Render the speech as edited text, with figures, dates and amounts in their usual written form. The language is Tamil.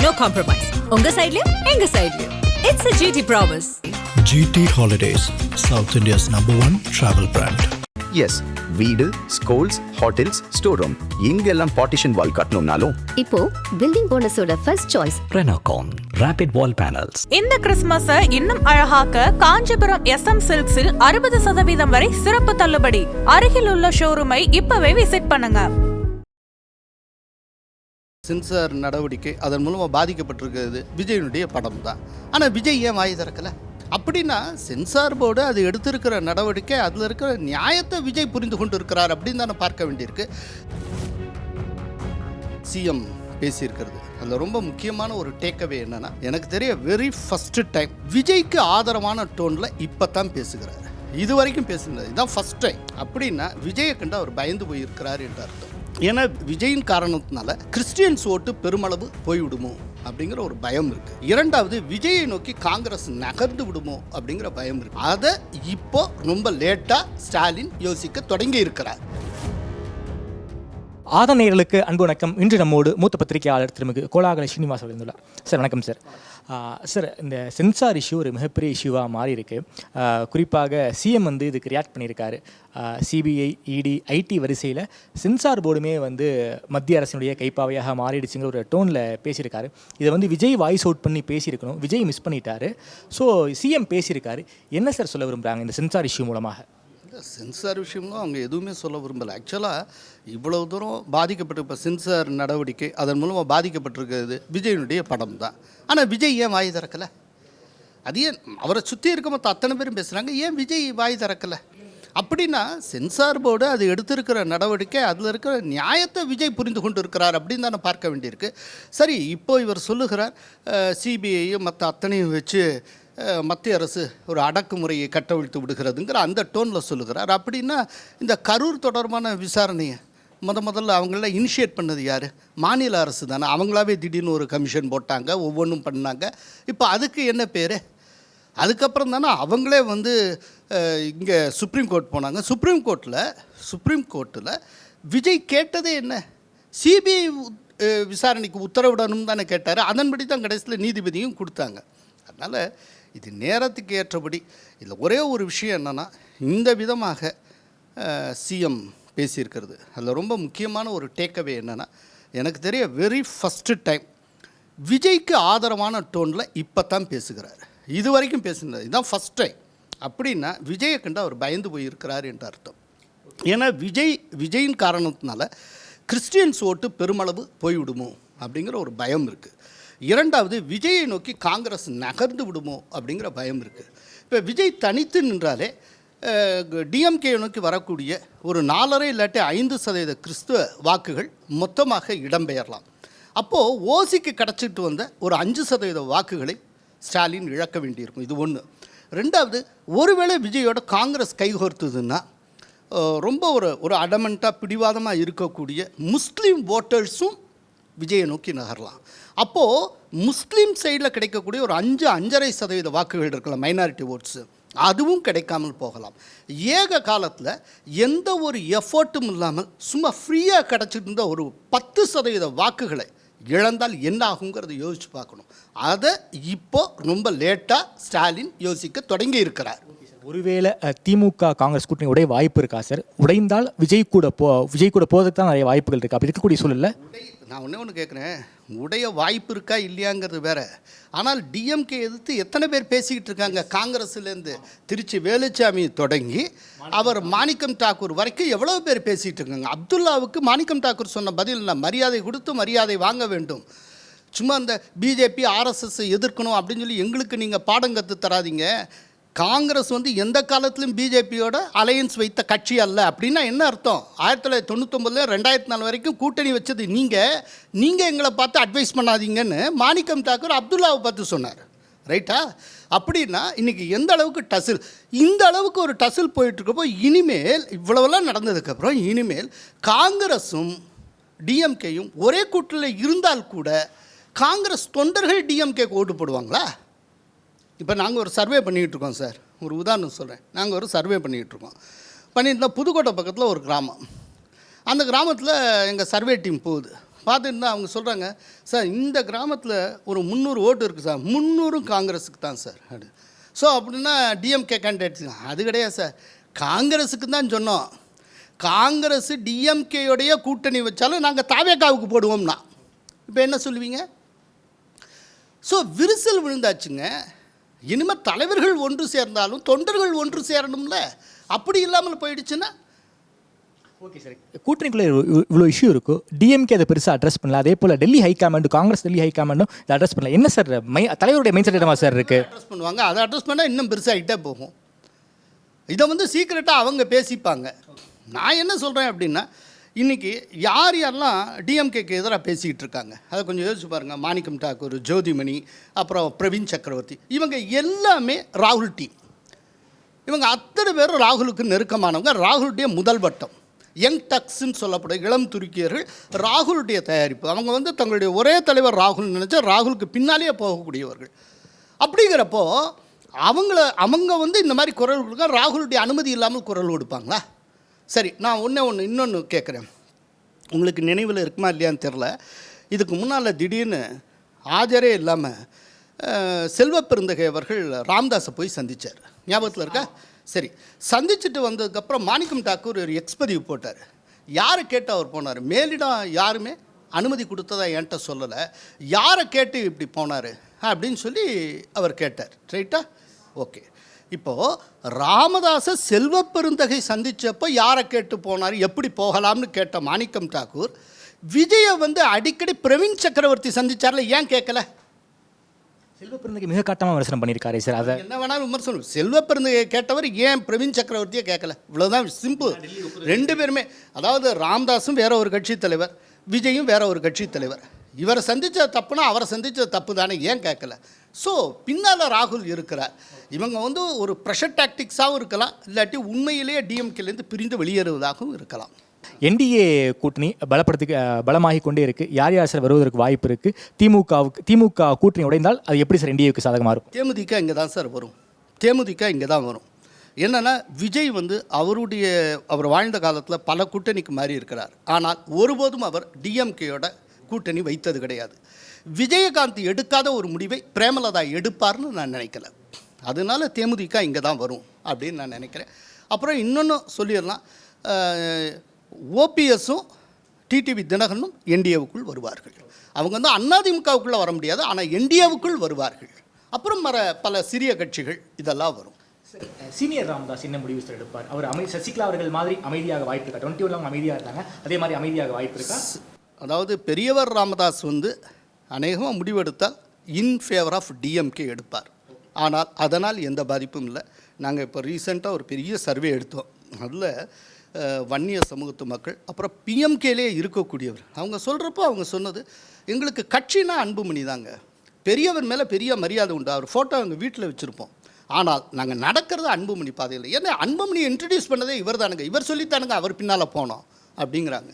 no compromise. உங்க சைடுலயும் எங்க சைடுலயும். It's a GT promise. GT Holidays, South India's #1 travel brand. Yes, வீடு, ஸ்கூல்ஸ், ஹோட்டல்ஸ், ஸ்டோர் ரூம் இங்கெல்லாம் பார்ட்டிஷன் வால் கட்டணும்னாலும் இப்போ பில்டிங் ஓனர்ஸோட first choice Renocon Rapid Wall Panels. இந்த கிறிஸ்துமஸை இன்னும் அழகாக்க காஞ்சிபுரம் SM சில்க்ஸில் 60% வரை சிறப்பு தள்ளுபடி. அருகில் உள்ள ஷோரூமை இப்பவே விசிட் பண்ணுங்க. சென்சார் நடவடிக்கை அதன் மூலமாக பாதிக்கப்பட்டிருக்கிறது விஜயனுடைய படம் தான். ஆனால் விஜய் ஏன் வாய் திறக்கலை? அப்படின்னா சென்சார் போர்டு அது எடுத்திருக்கிற நடவடிக்கை, அதில் இருக்கிற நியாயத்தை விஜய் புரிந்து கொண்டு இருக்கிறார் அப்படின்னு தானே பார்க்க வேண்டியிருக்கு. சிஎம் பேசியிருக்கிறது அதில் ரொம்ப முக்கியமான ஒரு டேக்அவே என்னன்னா, எனக்கு தெரிய வெரி ஃபஸ்ட்டு டைம் விஜய்க்கு ஆதரவான டோனில் இப்போ தான் பேசுகிறார். இது வரைக்கும் பேசுகிறது இதுதான் ஃபஸ்ட் டைம். அப்படின்னா விஜயை கண்டு அவர் பயந்து போயிருக்கிறார் என்று அர்த்தம். ஏன்னா விஜயின் காரணத்தினால கிறிஸ்டியன்ஸ் ஓட்டு பெருமளவு போய்விடுமோ அப்படிங்கிற ஒரு பயம் இருக்கு. இரண்டாவது, விஜயை நோக்கி காங்கிரஸ் நகர்ந்து விடுமோ அப்படிங்கிற பயம் இருக்கு. அதை இப்போ ரொம்ப லேட்டா ஸ்டாலின் யோசிக்க தொடங்கி இருக்கிறார். ஆதநேயர்களுக்கு அன்பு வணக்கம். இன்று நம்மோடு மூத்த பத்திரிகையாளர் திருமிகு கோலாகல ஸ்ரீனிவாஸ் இருந்துள்ளார். சார் வணக்கம் சார். சார், இந்த சென்சார் இஷ்யூ ஒரு மிகப்பெரிய இஷ்யூவாக மாறி இருக்கு. குறிப்பாக சிஎம் இதுக்கு ரியாக்ட் பண்ணியிருக்காரு. சிபிஐ, இடி, ஐடி வரிசையில் சென்சார் போர்டுமே மத்திய அரசினுடைய கைப்பாவையாக மாறிடுச்சுங்கிற ஒரு டோனில் பேசியிருக்காரு. இதை விஜய் வாய்ஸ் அவுட் பண்ணி பேசியிருக்கணும், விஜய் மிஸ் பண்ணிட்டாரு. ஸோ சிஎம் பேசியிருக்காரு. என்ன சார் சொல்ல விரும்புகிறாங்க இந்த சென்சார் இஷ்யூ மூலமாக? சென்சார் விஷயம்லாம் அவங்க எதுவுமே சொல்ல விரும்பலை. ஆக்சுவலாக இவ்வளவு தூரம் பாதிக்கப்பட்டு இப்போ சென்சார் நடவடிக்கை அதன் மூலமாக பாதிக்கப்பட்டிருக்கிறது விஜயனுடைய படம் தான். ஆனால் விஜய் ஏன் வாய் திறக்கலை? அது ஏன் அவரை சுற்றி இருக்க மொத்தம் அத்தனை பேரும் பேசுகிறாங்க, ஏன் விஜய் வாய் திறக்கலை? அப்படின்னா சென்சார் போர்டு அது எடுத்திருக்கிற நடவடிக்கை, அதில் இருக்கிற நியாயத்தை விஜய் புரிந்து கொண்டு இருக்கிறார் அப்படின்னு தானே பார்க்க வேண்டியிருக்கு. சரி, இப்போ இவர் சொல்லுகிறார் சிபிஐயும் மற்ற அத்தனையும் வச்சு மத்திய அரசு ஒரு அடக்குமுறையை கட்டவிழ்த்து விடுகிறதுங்கிற அந்த டோனில் சொல்லுகிறார். அப்படின்னா இந்த கரூர் தொடர்பான விசாரணையை முதல்ல அவங்கள இனிஷியேட் பண்ணது யார்? மாநில அரசு தானே. அவங்களாவே திடீர்னு ஒரு கமிஷன் போட்டாங்க, ஒவ்வொன்றும் பண்ணாங்க. இப்போ அதுக்கு என்ன பேர்? அதுக்கப்புறம் தானே அவங்களே இங்கே சுப்ரீம் கோர்ட் போனாங்க. சுப்ரீம் கோர்ட்டில் விஜய் கேட்டதே என்ன? சிபிஐ விசாரணைக்கு உத்தரவிடணும் தானே கேட்டார். அதன்படி தான் கடைசியில் நீதிபதியும் கொடுத்தாங்க. அதனால் இது நேரத்துக்கு ஏற்றபடி. இதில் ஒரே ஒரு விஷயம் என்னென்னா, இந்த விதமாக சிஎம் பேசியிருக்கிறது அதில் ரொம்ப முக்கியமான ஒரு டேக்அவே என்னென்னா, எனக்கு தெரிய வெரி ஃபஸ்ட்டு டைம் விஜய்க்கு ஆதரவான டோனில் இப்போ தான் பேசுகிறார். இது வரைக்கும் பேசுகிறது இதுதான் ஃபஸ்ட் டைம். அப்படின்னா விஜயை கண்டு அவர் பயந்து போயிருக்கிறார் என்று அர்த்தம். ஏன்னா விஜயின் காரணத்தினால கிறிஸ்டியன்ஸ் ஓட்டு பெருமளவு போய்விடுமோ அப்படிங்கிற ஒரு பயம் இருக்குது. இரண்டாவது, விஜயை நோக்கி காங்கிரஸ் நகர்ந்து விடுமோ அப்படிங்கிற பயம் இருக்குது. இப்போ விஜய் தனித்து நின்றாலே டிஎம்கே நோக்கி வரக்கூடிய ஒரு 4.5 இல்லாட்டி 5% கிறிஸ்துவ வாக்குகள் மொத்தமாக இடம்பெயரலாம். அப்போது ஓசிக்கு கிடச்சிட்டு வந்த ஒரு 5% வாக்குகளை ஸ்டாலின் இழக்க வேண்டியிருக்கும். இது ஒன்று. ரெண்டாவது, ஒருவேளை விஜயோட காங்கிரஸ் கைகோர்த்துதுன்னா ரொம்ப ஒரு அடமெண்ட்டாக பிடிவாதமாக இருக்கக்கூடிய முஸ்லீம் ஓட்டர்ஸும் விஜயை நோக்கி நகரலாம். அப்போது முஸ்லீம் சைடில் கிடைக்கக்கூடிய ஒரு 5-5.5% வாக்குகள் இருக்கலாம், மைனாரிட்டி ஓட்ஸு, அதுவும் கிடைக்காமல் போகலாம். ஏக காலத்தில் எந்த ஒரு எஃபர்ட்டும் இல்லாமல் சும்மா ஃப்ரீயாக கிடச்சிட்டு இருந்த ஒரு 10% வாக்குகளை இழந்தால் என்ன ஆகுங்கிறத யோசித்து பார்க்கணும். அதை இப்போ ரொம்ப லேட்டாக ஸ்டாலின் யோசிக்க தொடங்கி இருக்கிறார். ஒருவேளை திமுக காங்கிரஸ் கூட்டணி உடைய வாய்ப்பு இருக்கா சார்? உடைந்தால் விஜய் கூட போகிறதுக்கு தான் நிறைய வாய்ப்புகள் இருக்குது. அப்படி இருக்கக்கூடிய சூழலில் நான் ஒன்று கேட்குறேன், உடைய வாய்ப்பு இருக்கா இல்லையாங்கிறது வேற. ஆனால் டிஎம்கே எதிர்த்து எத்தனை பேர் பேசிக்கிட்டு இருக்காங்க? காங்கிரஸ்லேருந்து திருச்சி வேலுச்சாமி தொடங்கி அவர் மாணிக்கம் தாக்கூர் வரைக்கும் எவ்வளோ பேர் பேசிகிட்டு இருக்காங்க. அப்துல்லாவுக்கு மாணிக்கம் தாக்கூர் சொன்ன பதில், நான் மரியாதை கொடுத்து மரியாதை வாங்க வேண்டும். சும்மா அந்த பிஜேபி ஆர்எஸ்எஸ் எதிர்க்கணும் அப்படின்னு சொல்லி எங்களுக்கு நீங்கள் பாடம் கற்று தராதிங்க. காங்கிரஸ் எந்த காலத்திலும் பிஜேபியோட அலையன்ஸ் வைத்த கட்சி அல்ல. அப்படின்னா என்ன அர்த்தம்? 1999 2004 வரைக்கும் கூட்டணி வச்சது நீங்கள் எங்களை பார்த்து அட்வைஸ் பண்ணாதீங்கன்னு மாணிக்கம் தாக்கூர் அப்துல்லாவை பார்த்து சொன்னார். ரைட்டா? அப்படின்னா இன்றைக்கி எந்த அளவுக்கு டசில், இந்த அளவுக்கு ஒரு டசில் போயிட்டுருக்கப்போ, இனிமேல் இவ்வளவெல்லாம் நடந்ததுக்கப்புறம் இனிமேல் காங்கிரஸும் டிஎம்கேயும் ஒரே கூட்டணியில் இருந்தால் கூட காங்கிரஸ் தொண்டர்கள் டிஎம்கேக்கு ஓட்டு போடுவாங்களா? இப்போ நாங்கள் ஒரு சர்வே பண்ணிகிட்ருக்கோம் சார். ஒரு உதாரணம் சொல்கிறேன். நாங்கள் ஒரு சர்வே பண்ணிகிட்ருக்கோம். பண்ணியிருந்தால் புதுக்கோட்டை பக்கத்தில் ஒரு கிராமம். அந்த கிராமத்தில் எங்கள் சர்வே டீம் போகுது. பார்த்துட்டு தான் அவங்க சொல்கிறாங்க, சார் இந்த கிராமத்தில் ஒரு 300 ஓட்டு இருக்குது சார், 300 காங்கிரஸுக்கு தான் சார் அப்படி. ஸோ அப்படின்னா டிஎம்கே கேண்டிடேட்ஸ் அது கிடையாது சார், காங்கிரஸுக்கு தான் சொன்னோம். காங்கிரஸ் டிஎம்கேயோடைய கூட்டணி வச்சாலும் நாங்கள் தாவேக்காவுக்கு போடுவோம்னா இப்போ என்ன சொல்லுவீங்க? ஸோ விரிசல் விழுந்தாச்சுங்க. இனிமேல் தலைவர்கள் ஒன்று சேர்ந்தாலும் தொண்டர்கள் ஒன்று சேரணும்ல. அப்படி இல்லாமல் போயிடுச்சுன்னா ஓகே சார், கூட்டணிக்குள்ளே இவ்வளோ இஷ்யூ இருக்கும், டிஎம்கே அதை பெருசாக அட்ரஸ் பண்ணல. அதே போல் டெல்லி ஹைகமாண்டும் காங்கிரஸ் டெல்லி ஹைகமாண்டும் இதை அட்ரஸ் பண்ணல. என்ன சார் தலைவருடைய மைண்ட் செட் என்னமா சார் இருக்குது? அட்ரஸ் பண்ணுவாங்க, அதை அட்ரஸ் பண்ணால் இன்னும் பெருசாகிட்டே போகும். இதை வந்து சீக்கிரட்டாக அவங்க பேசிப்பாங்க. நான் என்ன சொல்கிறேன் அப்படின்னா, இன்றைக்கி யார் யாரெல்லாம் டிஎம்கேக்கு எதிராக பேசிக்கிட்டு இருக்காங்க அதை கொஞ்சம் யோசிச்சு பாருங்கள். மாணிக்கம் தாக்கூர், ஜோதிமணி, அப்புறம் பிரவீன் சக்கரவர்த்தி, இவங்க எல்லாமே ராகுல் டீம். இவங்க அத்தனை பேரும் ராகுலுக்கு நெருக்கமானவங்க. ராகுலுடைய முதல் வட்டம் யங் டக்ஸ்ன்னு சொல்லப்படும் இளம் துருக்கியர்கள் ராகுலுடைய தயாரிப்பு. அவங்க வந்து தங்களுடைய ஒரே தலைவர் ராகுல் நினச்சா ராகுலுக்கு பின்னாலேயே போகக்கூடியவர்கள். அப்படிங்கிறப்போ அவங்க வந்து இந்த மாதிரி குரல் கொடுக்க ராகுலுடைய அனுமதி இல்லாமல் குரல் கொடுப்பாங்களா? சரி, நான் இன்னொன்று கேட்குறேன். உங்களுக்கு நினைவில் இருக்குமா இல்லையான்னு தெரில. இதுக்கு முன்னால் திடீர்னு ஆஜரே இல்லாமல் செல்வ பெருந்தகை அவர்கள் ராம்தாஸை போய் சந்தித்தார். ஞாபகத்தில் இருக்கா? சரி, சந்திச்சுட்டு வந்ததுக்கப்புறம் மாணிக்கம் தாக்கூர் ஒரு எக்ஸ்பதிவு போட்டார். யாரை கேட்டு அவர் போனார்? மேலிடம் யாருமே அனுமதி கொடுத்ததா என்கிட்ட சொல்லலை, யாரை கேட்டு இப்படி போனார் அப்படின்னு சொல்லி அவர் கேட்டார். ரைட்டா? ஓகே. இப்போது ராமதாஸை செல்வ பெருந்தகை சந்தித்தப்போ யாரை கேட்டு போனார், எப்படி போகலாம்னு கேட்ட மாணிக்கம் தாக்கூர் விஜயை வந்து அடிக்கடி பிரவீன் சக்கரவர்த்தி சந்திச்சார்ல, ஏன் கேட்கல? செல்வ பெருந்தகை மிக காட்டமாக விமர்சனம் பண்ணியிருக்காரு சார். அதை என்ன வேணாலும் விமர்சனம். செல்வ பெருந்தகை கேட்டவர் ஏன் பிரவீன் சக்கரவர்த்தியை கேட்கல? இவ்வளோதான் சிம்பிள். ரெண்டு பேருமே, அதாவது ராமதாஸும் வேற ஒரு கட்சி தலைவர், விஜயும் வேற ஒரு கட்சி தலைவர். இவரை சந்தித்த தப்புனா அவரை சந்தித்த தப்பு தானே, ஏன் கேட்கல? ஸோ பின்னால் ராகுல் இருக்கிறார். இவங்க வந்து ஒரு ப்ரெஷர் டாக்டிக்ஸாகவும் இருக்கலாம், இல்லாட்டி உண்மையிலேயே டிஎம்கேலேருந்து பிரிந்து வெளியேறுவதாகவும் இருக்கலாம். என்டிஏ கூட்டணி பலமாகி கொண்டே இருக்குது. யார் யார் சார் வருவதற்கு வாய்ப்பு இருக்குது? திமுக கூட்டணி உடைந்தால் அது எப்படி சார் என்டிஏக்கு சாதகமாக இருக்கும்? தேமுதிக இங்கே தான் சார் வரும். தேமுதிக இங்கே தான் வரும். என்னென்னா, விஜய் வந்து அவர் வாழ்ந்த காலத்தில் பல கூட்டணிக்கு மாறி இருக்கிறார். ஆனால் ஒருபோதும் அவர் டிஎம்கேயோட கூட்டணி வைத்தது கிடையாது. விஜயகாந்த் எடுக்காத ஒரு முடிவை பிரேமலதா எடுப்பார்னு நான் நினைக்கல. அதனால தேமுதிக இங்கே தான் வரும் அப்படின்னு நான் நினைக்கிறேன். அப்புறம் இன்னொன்று சொல்லிடலாம், ஓபிஎஸும் டிடிவி தினகரனும் என்டிஏவுக்குள் வருவார்கள். அவங்க வந்து அதிமுகவுக்குள்ளே வர முடியாது, ஆனால் என்டிஏவுக்குள் வருவார்கள். அப்புறம் பல சிறிய கட்சிகள் இதெல்லாம் வரும். சீனியர் ராமதாஸ் என்ன முடிவு சார் எடுப்பார்? அவர் சசிகலா அவர்கள் மாதிரி அமைதியாக வாய்ப்பு இருக்கா? 21 அமைதியாக இருக்காங்க, அதே மாதிரி அமைதியாக வாய்ப்பு இருக்கா? அதாவது பெரியவர் ராமதாஸ் வந்து அநேகமாக முடிவெடுத்தால் இன் ஃபேவர் ஆஃப் டிஎம்கே எடுப்பார். ஆனால் அதனால் எந்த பாதிப்பும் இல்லை. நாங்கள் இப்போ ரீசெண்டாக ஒரு பெரிய சர்வே எடுத்தோம். அதில் வன்னிய சமூகத்து மக்கள், அப்புறம் பிஎம்கேலே இருக்கக்கூடியவர், அவங்க சொல்கிறப்போ அவங்க சொன்னது, எங்களுக்கு கட்சினா அன்புமணி தாங்க, பெரியவர் மேலே பெரிய மரியாதை உண்டு, அவர் ஃபோட்டோ எங்கள் வீட்டில் வச்சுருப்போம், ஆனால் நாங்கள் நடக்கிறது அன்புமணி பாதையில். ஏன்னா அன்புமணி இன்ட்ரடியூஸ் பண்ணதே இவர் தானுங்க, இவர் சொல்லித்தானுங்க அவர் பின்னால் போனோம் அப்படிங்கிறாங்க.